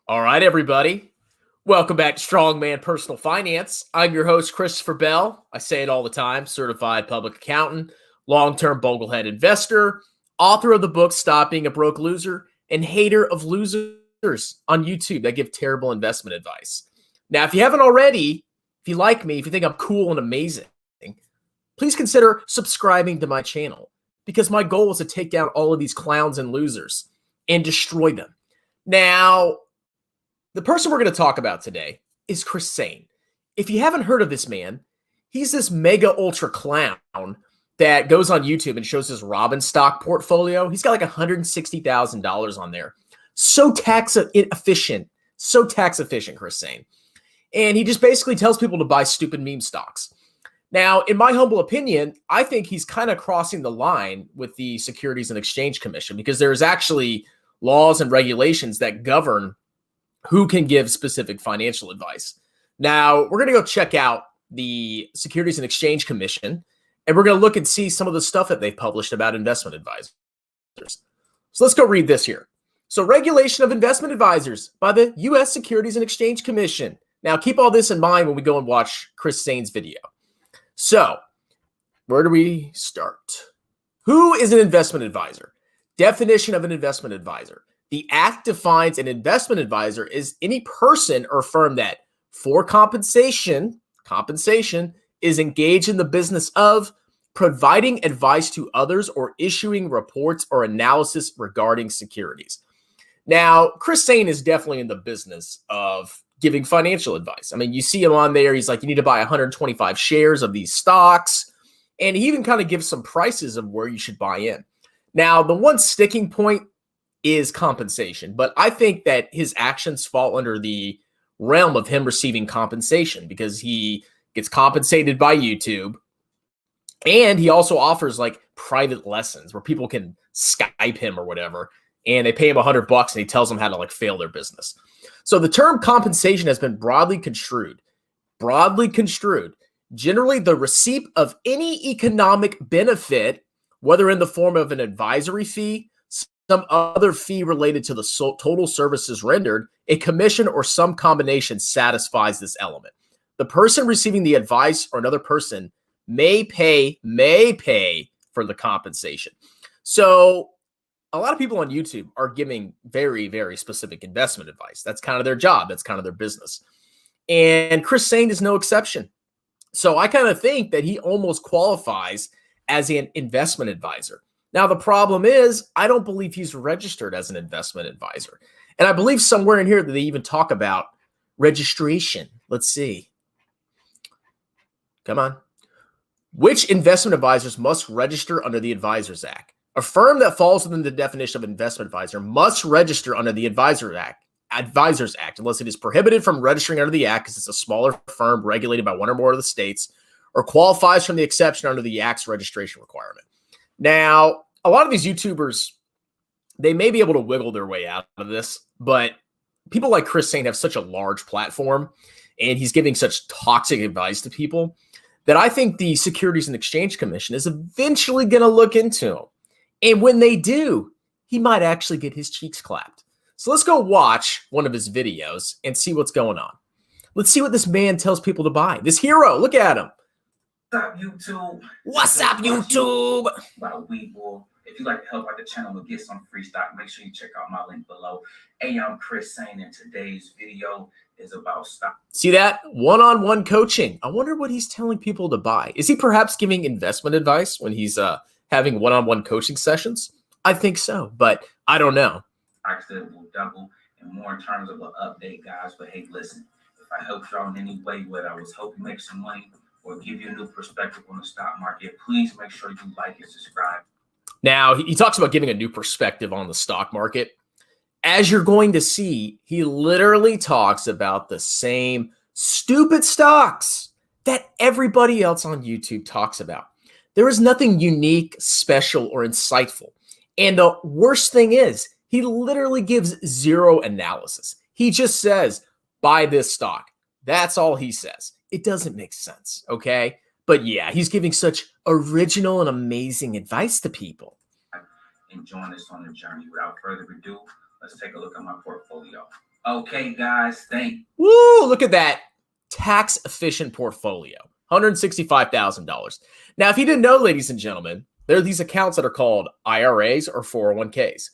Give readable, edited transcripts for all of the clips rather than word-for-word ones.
All right, everybody. Welcome back to Strongman Personal Finance. I'm your host, Christopher Bell. I say it all the time, certified public accountant, long-term boglehead investor, author of the book, Stop Being a Broke Loser, and hater of losers on YouTube that give terrible investment advice. Now, if you haven't already, if you like me, if you think I'm cool and amazing, please consider subscribing to my channel because my goal is to take down all of these clowns and losers and destroy them. Now, the person we're going to talk about today is Sain. If you haven't heard of this man, he's this mega ultra clown that goes on YouTube and shows his Robinhood Stock portfolio. He's got like $160,000 on there. So tax efficient, Sain. And he just basically tells people to buy stupid meme stocks. Now, in my humble opinion, I think he's kind of crossing the line with the Securities and Exchange Commission because there's actually laws and regulations that govern who can give specific financial advice. Now, we're going to go check out the Securities and Exchange Commission, and we're going to look and see some of the stuff that they've published about investment advisors. So let's go read this here. So, regulation of investment advisors by the U.S. Securities and Exchange Commission. Now, keep all this in mind when we go and watch Sain's video. So, where do we start? Who is an investment advisor? Definition of an investment advisor. The Act defines an investment advisor as any person or firm that, for compensation, is engaged in the business of providing advice to others or issuing reports or analysis regarding securities. Now, Sain is definitely in the business of giving financial advice. I mean, you see him on there. He's like, you need to buy 125 shares of these stocks. And he even kind of gives some prices of where you should buy in. Now, the one sticking point is compensation, but I think that his actions fall under the realm of him receiving compensation because he gets compensated by YouTube, and he also offers like private lessons where people can Skype him or whatever, and they pay him $100 and he tells them how to like fail their business. So the term compensation has been broadly construed, generally the receipt of any economic benefit, whether in the form of an advisory fee, some other fee related to the total services rendered, a commission, or some combination satisfies this element. The person receiving the advice or another person may pay for the compensation. So a lot of people on YouTube are giving very, very specific investment advice. That's kind of their job. That's kind of their business. And Sain is no exception. So I kind of think that he almost qualifies as an investment advisor. Now, the problem is, I don't believe he's registered as an investment advisor. And I believe somewhere in here that they even talk about registration. Let's see. Come on. Which investment advisors must register under the Advisors Act? A firm that falls within the definition of investment advisor must register under the Advisors Act, unless it is prohibited from registering under the Act because it's a smaller firm regulated by one or more of the states, or qualifies from the exception under the Act's registration requirement. Now, a lot of these YouTubers, they may be able to wiggle their way out of this, but people like Sain have such a large platform, and he's giving such toxic advice to people that I think the Securities and Exchange Commission is eventually going to look into him. And when they do, he might actually get his cheeks clapped. So let's go watch one of his videos and see what's going on. Let's see what this man tells people to buy. This hero, look at him. What's up, YouTube? What's up, YouTube? About Weeble. If you'd like to help out the channel and get some free stock, make sure you check out my link below. Hey, I'm Sain, and today's video is about stock. See that? One-on-one coaching. I wonder what he's telling people to buy. Is he perhaps giving investment advice when he's having one-on-one coaching sessions? I think so, but I don't know. I said will double and more in terms of an update, guys. But hey, listen, if I helped y'all in any way, whether I was helping make some money or give you a new perspective on the stock market, please make sure you like and subscribe. Now, he talks about giving a new perspective on the stock market. As you're going to see, he literally talks about the same stupid stocks that everybody else on YouTube talks about. There is nothing unique, special, or insightful. And the worst thing is, he literally gives zero analysis. He just says, buy this stock. That's all he says. It doesn't make sense, okay? But yeah, he's giving such original and amazing advice to people. And join us on the journey. Without further ado, let's take a look at my portfolio. Okay, guys, Woo, look at that tax efficient portfolio, $165,000. Now, if you didn't know, ladies and gentlemen, there are these accounts that are called IRAs or 401ks.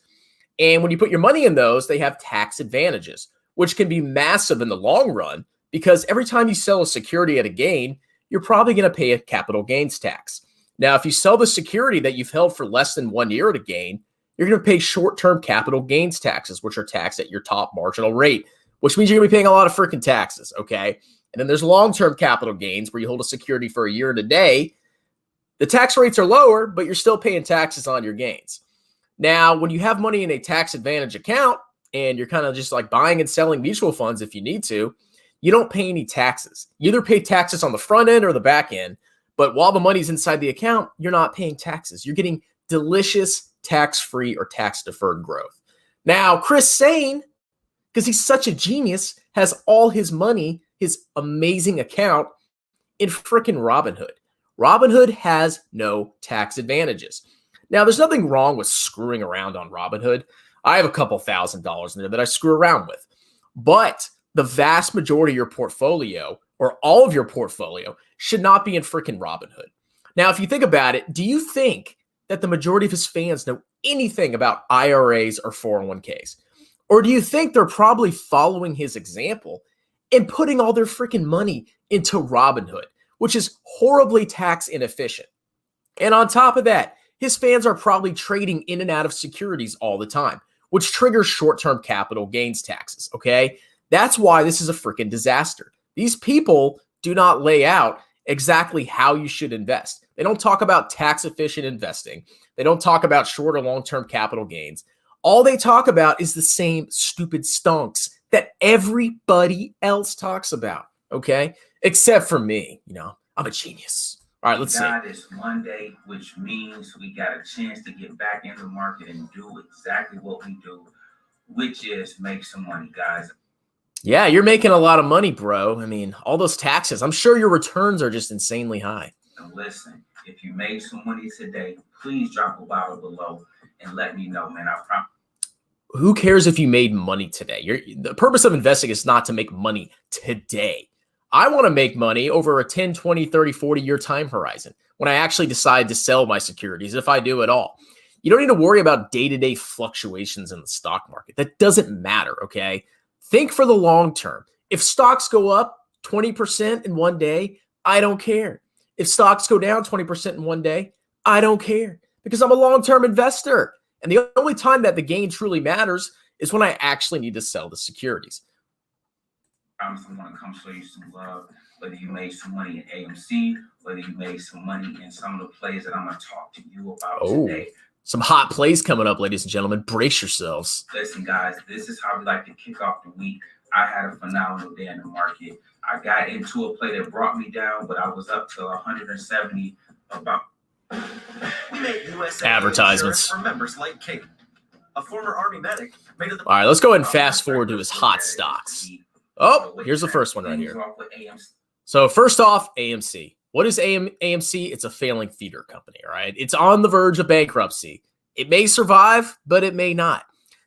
And when you put your money in those, they have tax advantages, which can be massive in the long run because every time you sell a security at a gain, you're probably going to pay a capital gains tax. Now, if you sell the security that you've held for less than 1 year at a gain, you're going to pay short-term capital gains taxes, which are taxed at your top marginal rate, which means you're going to be paying a lot of freaking taxes, okay? And then there's long-term capital gains where you hold a security for a year and a day. The tax rates are lower, but you're still paying taxes on your gains. Now, when you have money in a tax advantage account and you're kind of just like buying and selling mutual funds if you need to, you don't pay any taxes. You either pay taxes on the front end or the back end, but while the money's inside the account, you're not paying taxes. You're getting delicious tax-free or tax-deferred growth. Now, Chris Sain, because he's such a genius, has all his money, his amazing account, in frickin' Robinhood. Robinhood has no tax advantages. Now, there's nothing wrong with screwing around on Robinhood. I have a couple $1,000s in there that I screw around with. But the vast majority of your portfolio, or all of your portfolio, should not be in freaking Robinhood. Now, if you think about it, do you think that the majority of his fans know anything about IRAs or 401ks? Or do you think they're probably following his example and putting all their freaking money into Robinhood, which is horribly tax inefficient? And on top of that, his fans are probably trading in and out of securities all the time, which triggers short-term capital gains taxes, okay? That's why this is a freaking disaster. These people do not lay out exactly how you should invest. They don't talk about tax-efficient investing. They don't talk about short or long-term capital gains. All they talk about is the same stupid stonks that everybody else talks about, okay? Except for me, I'm a genius. All right, let's see. It's Monday, which means we got a chance to get back in the market and do exactly what we do, which is make some money, guys. Yeah, you're making a lot of money, bro. I mean, all those taxes. I'm sure your returns are just insanely high. And listen, if you made some money today, please drop a bottle below and let me know, man. I promise. Who cares if you made money today? The purpose of investing is not to make money today. I want to make money over a 10, 20, 30, 40-year time horizon when I actually decide to sell my securities, if I do at all. You don't need to worry about day-to-day fluctuations in the stock market. That doesn't matter, okay? Think for the long term. If stocks go up 20% in one day, I don't care. If stocks go down 20% in one day, I don't care because I'm a long-term investor. And the only time that the gain truly matters is when I actually need to sell the securities. I'm going to come show you some love, whether you made some money in AMC, whether you made some money in some of the plays that I'm going to talk to you about today. Some hot plays coming up, ladies and gentlemen. Brace yourselves. Listen, guys, this is how we like to kick off the week. I had a phenomenal day in the market. I got into a play that brought me down, but I was up to 170 about. We made USA advertisements for members like Kate, a former Army medic. All right, let's go ahead and fast forward to his hot stocks. Oh, here's the first one right here. So first off, AMC. What is AMC? It's a failing theater company, all right? It's on the verge of bankruptcy. It may survive, but it may not.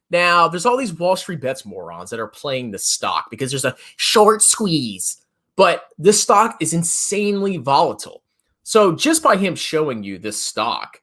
Now, there's all these Wall Street Bets morons that are playing the stock because there's a short squeeze. But this stock is insanely volatile. So just by him showing you this stock,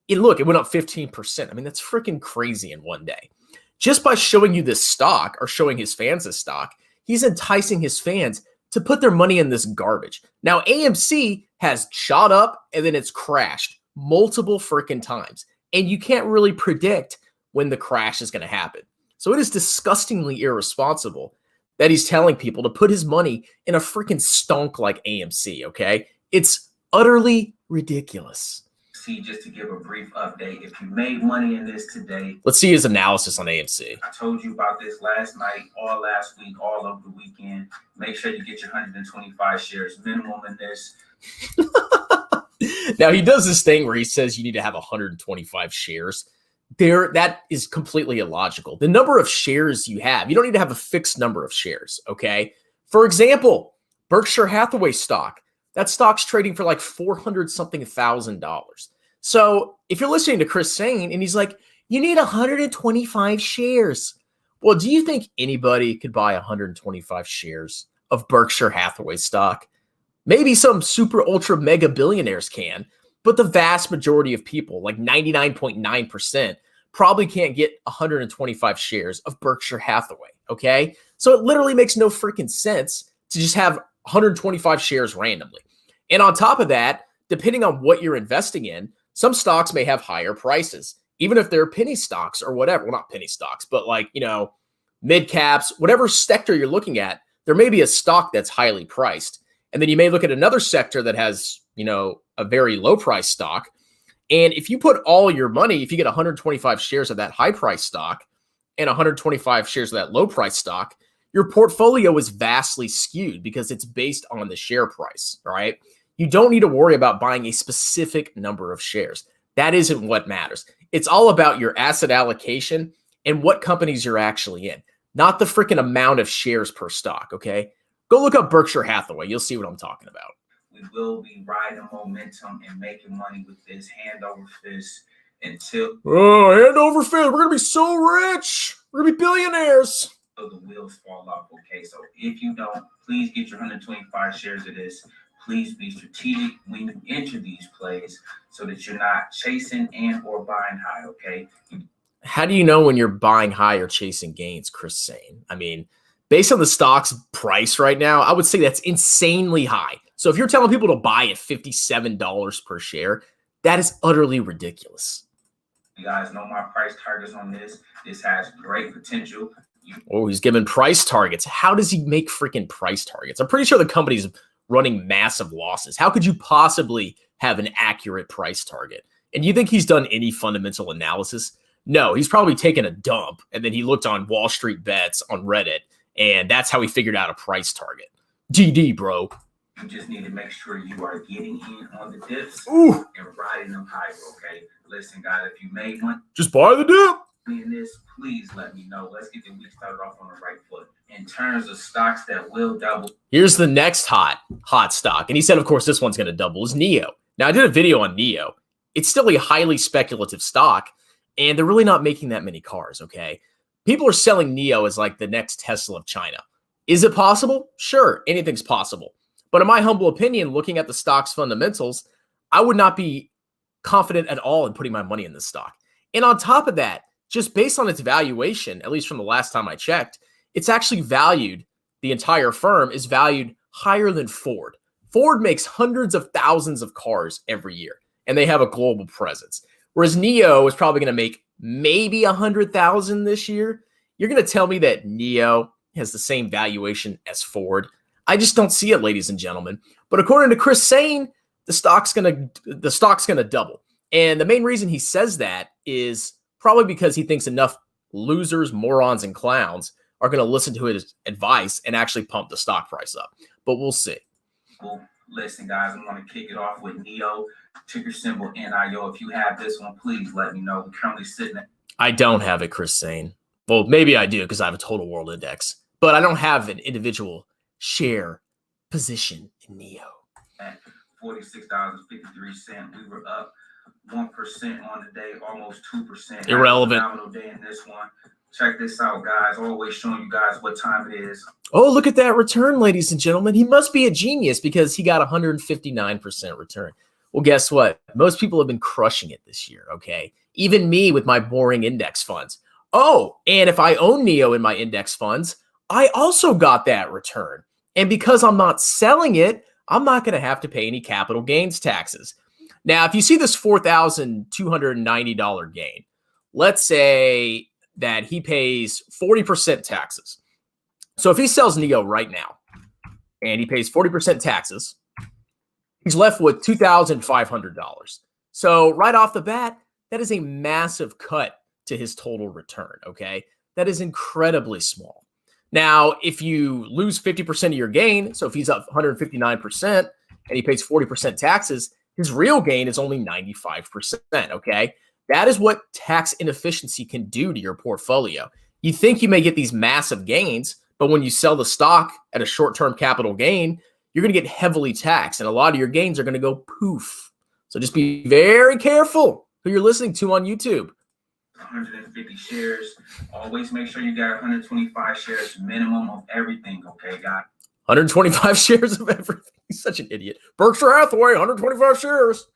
it went up 15%. I mean, that's freaking crazy in one day. Just by showing you this stock or showing his fans this stock, he's enticing his fans to put their money in this garbage. Now, AMC has shot up and then it's crashed multiple freaking times. And you can't really predict when the crash is going to happen. So it is disgustingly irresponsible that he's telling people to put his money in a freaking stunk like AMC, okay? It's utterly ridiculous. See, just to give a brief update, if you made money in this today, let's see his analysis on AMC. I told you about this last night, all last week, all over the weekend. Make sure you get your 125 shares minimum in this. Now, he does this thing where he says you need to have 125 shares. That is completely illogical. The number of shares you have, you don't need to have a fixed number of shares, okay? For example, Berkshire Hathaway stock. That stock's trading for like $400-something thousand. So if you're listening to Chris Sain and he's like, you need 125 shares. Well, do you think anybody could buy 125 shares of Berkshire Hathaway stock? Maybe some super ultra mega billionaires can, but the vast majority of people, like 99.9%, probably can't get 125 shares of Berkshire Hathaway. Okay. So it literally makes no freaking sense to just have 125 shares randomly. And on top of that, depending on what you're investing in, some stocks may have higher prices, even if they're penny stocks or whatever. Well, not penny stocks, but like, mid caps, whatever sector you're looking at, there may be a stock that's highly priced. And then you may look at another sector that has, a very low price stock. And if you put all your money, if you get 125 shares of that high price stock and 125 shares of that low price stock, your portfolio is vastly skewed because it's based on the share price, right? You don't need to worry about buying a specific number of shares. That isn't what matters. It's all about your asset allocation and what companies you're actually in, not the freaking amount of shares per stock, okay? Go look up Berkshire Hathaway. You'll see what I'm talking about. We will be riding momentum and making money with this hand over fist until hand over fist. We're gonna be so rich. We're gonna be billionaires. the wheels fall off. Okay, so if you don't, please get your 125 shares of this. Please be strategic when you enter these plays so that you're not chasing and or buying high. Okay. How do you know when you're buying high or chasing gains, Chris Sain? I mean, based on the stock's price right now, I would say that's insanely high. So if you're telling people to buy at $57 per share, that is utterly ridiculous. You guys know my price targets on this. This has great potential. He's giving price targets. How does he make freaking price targets? I'm pretty sure the company's running massive losses. How could you possibly have an accurate price target? And you think he's done any fundamental analysis? No, he's probably taken a dump and then he looked on Wall Street Bets on Reddit, and that's how he figured out a price target. GD, bro. You just need to make sure you are getting in on the dips Ooh. and riding them higher, okay? Listen, guys, if you made one Just buy the dip. in this, please let me know. Let's get the week started off on the right foot. In terms of stocks that will double. Here's the next hot stock. And he said, of course, this one's going to double, is NIO. Now, I did a video on NIO. It's still a highly speculative stock, and they're really not making that many cars, okay? People are selling NIO as like the next Tesla of China. Is it possible? Sure, anything's possible. But in my humble opinion, looking at the stock's fundamentals, I would not be confident at all in putting my money in this stock. And on top of that, just based on its valuation, at least from the last time I checked, it's actually valued, the entire firm is valued higher than Ford. Ford makes hundreds of thousands of cars every year, and they have a global presence. Whereas NIO is probably going to make maybe 100,000 this year. You're going to tell me that NIO has the same valuation as Ford? I just don't see it, ladies and gentlemen. But according to Chris Sain, the stock's gonna double. And the main reason he says that is probably because he thinks enough losers, morons, and clowns are going to listen to his advice and actually pump the stock price up. But we'll see. Well, listen, guys, I'm going to kick it off with NIO, ticker symbol NIO. If you have this one, please let me know. We're currently sitting at. I don't have it, Chris Sain. Well, maybe I do because I have a total world index, but I don't have an individual share position in NIO. At $46.53. We were up 1% on the day, almost 2%. Irrelevant. Phenomenal day in this one. Check this out, guys. Always showing you guys what time it is. Oh, look at that return, ladies and gentlemen. He must be a genius because he got 159% return. Well, guess what? Most people have been crushing it this year, okay? Even me with my boring index funds. Oh, and if I own NIO in my index funds, I also got that return. And because I'm not selling it, I'm not going to have to pay any capital gains taxes. Now, if you see this $4,290 gain, let's say that he pays 40% taxes. So if he sells NIO right now and he pays 40% taxes, he's left with $2,500. So right off the bat, that is a massive cut to his total return, okay? That is incredibly small. Now, if you lose 50% of your gain, so if he's up 159% and he pays 40% taxes, his real gain is only 95%, okay? That is what tax inefficiency can do to your portfolio. You think you may get these massive gains, but when you sell the stock at a short-term capital gain, you're going to get heavily taxed, and a lot of your gains are going to go poof. So just be very careful who you're listening to on YouTube. 150 shares. Always make sure you got 125 shares minimum of everything, okay, guys? 125 shares of everything. He's such an idiot. Berkshire Hathaway, 125 shares.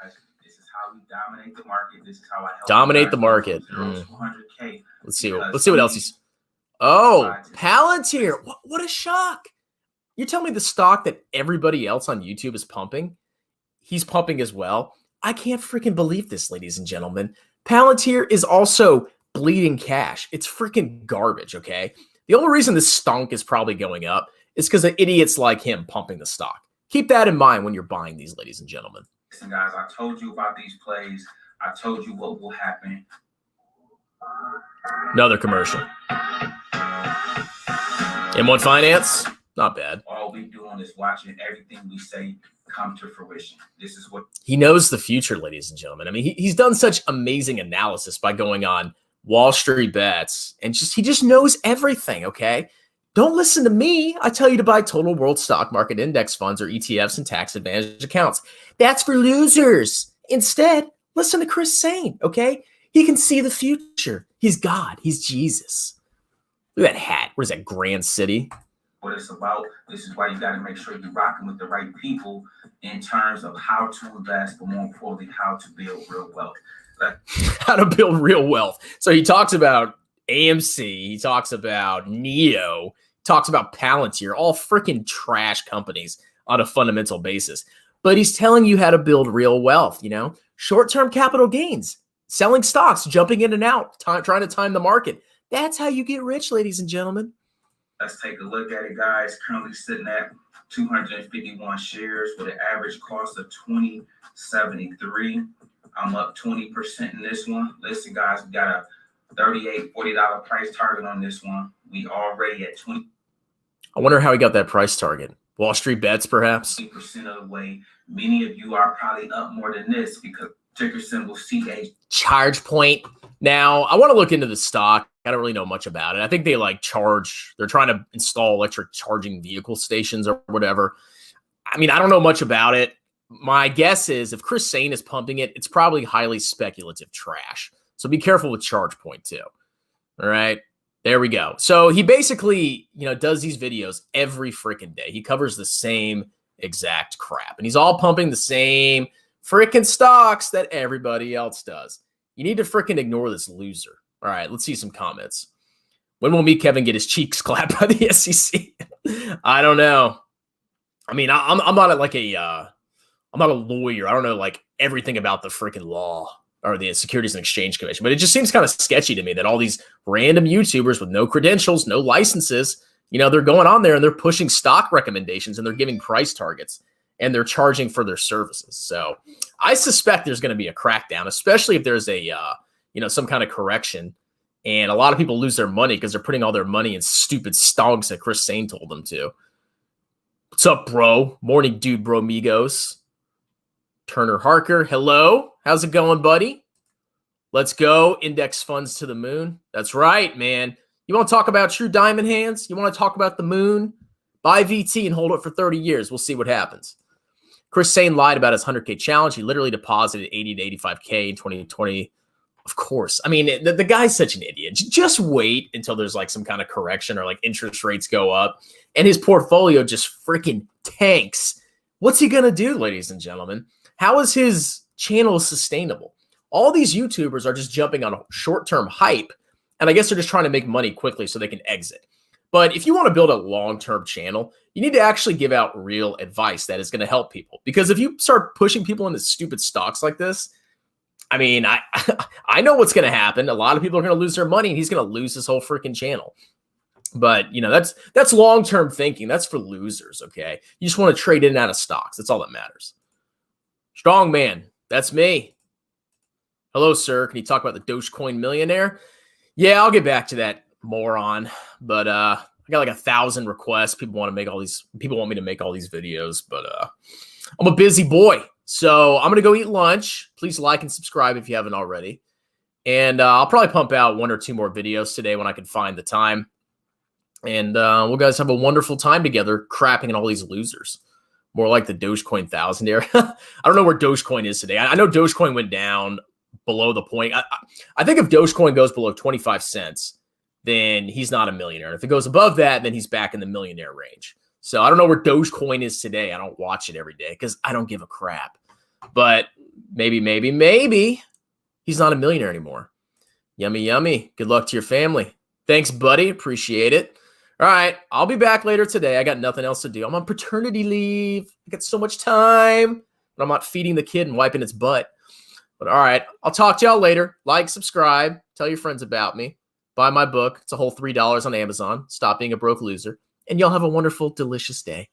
This is how we dominate the market. This is how I help Dominate the market. 0 to 100K. Let's see what else he's. Oh, Palantir. What a shock. You're telling me the stock that everybody else on YouTube is pumping, he's pumping as well? I can't freaking believe this, ladies and gentlemen. Palantir is also bleeding cash. It's freaking garbage, okay? The only reason this stunk is probably going up is because of idiots like him pumping the stock. Keep that in mind when you're buying these, ladies and gentlemen. Listen, guys, I told you about these plays. I told you what will happen. Another commercial. M1 Finance, not bad. All we doing is watching everything we say come to fruition. This is what he knows the future, ladies and gentlemen. I mean, he's done such amazing analysis by going on Wall Street Bets, and he just knows everything, okay? Don't listen to me. I tell you to buy total world stock market index funds or ETFs and tax advantage accounts. That's for losers. Instead, listen to Chris Sain, okay? He can see the future. He's God. He's Jesus. Look at that hat. What is that, Grand City? What it's about. This is why you got to make sure you're rocking with the right people in terms of how to invest, but more importantly, how to build real wealth. How to build real wealth. So he talks about AMC. He talks about NEO. Talks about Palantir, all freaking trash companies on a fundamental basis. But he's telling you how to build real wealth, short-term capital gains, selling stocks, jumping in and out, trying to time the market. That's how you get rich, ladies and gentlemen. Let's take a look at it, guys. Currently sitting at 251 shares with an average cost of $20.73. I'm up 20% in this one. Listen, guys, we got a $38, $40 price target on this one. We already at 20. I wonder how he got that price target. Wall Street Bets, perhaps? 20% of the way. Many of you are probably up more than this because ticker symbol CH. Charge point. Now, I want to look into the stock. I don't really know much about it. I think they they're trying to install electric charging vehicle stations or whatever. I mean, I don't know much about it. My guess is if Chris Sain is pumping it, it's probably highly speculative trash. So be careful with charge point too. All right. There we go. So he basically, does these videos every freaking day. He covers the same exact crap. And he's all pumping the same freaking stocks that everybody else does. You need to freaking ignore this loser. All right, let's see some comments. When will Meet Kevin get his cheeks clapped by the SEC? I don't know. I mean, I'm not I'm not a lawyer. I don't know everything about the freaking law or the Securities and Exchange Commission, but it just seems kind of sketchy to me that all these random YouTubers with no credentials, no licenses, they're going on there and they're pushing stock recommendations and they're giving price targets and they're charging for their services. So I suspect there's going to be a crackdown, especially if there's a, some kind of correction. And a lot of people lose their money because they're putting all their money in stupid stonks that Chris Sain told them to. What's up, bro? Morning, dude, bro, amigos. Turner Harker, hello. How's it going, buddy? Let's go. Index funds to the moon. That's right, man. You want to talk about true diamond hands? You want to talk about the moon? Buy VT and hold it for 30 years. We'll see what happens. Chris Sain lied about his 100K challenge. He literally deposited 80 to 85K in 2020. Of course. I mean, the guy's such an idiot. Just wait until there's some kind of correction or interest rates go up and his portfolio just freaking tanks. What's he going to do, ladies and gentlemen? How is his channel sustainable? All these YouTubers are just jumping on short-term hype, and I guess they're just trying to make money quickly so they can exit. But if you want to build a long-term channel, you need to actually give out real advice that is going to help people. Because if you start pushing people into stupid stocks like this, I mean, I know what's going to happen. A lot of people are going to lose their money, and he's going to lose his whole freaking channel. But, that's long-term thinking. That's for losers, okay? You just want to trade in and out of stocks. That's all that matters. Strong man, that's me. Hello, sir. Can you talk about the Dogecoin millionaire? Yeah, I'll get back to that moron. But I got 1,000 requests. People want me to make all these videos, but I'm a busy boy. So I'm gonna go eat lunch. Please like and subscribe if you haven't already. And I'll probably pump out 1 or 2 more videos today when I can find the time. And we'll guys have a wonderful time together, crapping at all these losers. More like the Dogecoin 1,000 era. I don't know where Dogecoin is today. I know Dogecoin went down below the point. I think if Dogecoin goes below 25 cents, then he's not a millionaire. And if it goes above that, then he's back in the millionaire range. So I don't know where Dogecoin is today. I don't watch it every day because I don't give a crap. But maybe he's not a millionaire anymore. Yummy, yummy. Good luck to your family. Thanks, buddy. Appreciate it. All right. I'll be back later today. I got nothing else to do. I'm on paternity leave. I got so much time, but I'm not feeding the kid and wiping its butt. But all right. I'll talk to y'all later. Like, subscribe, tell your friends about me. Buy my book. It's a whole $3 on Amazon. Stop being a broke loser. And y'all have a wonderful, delicious day.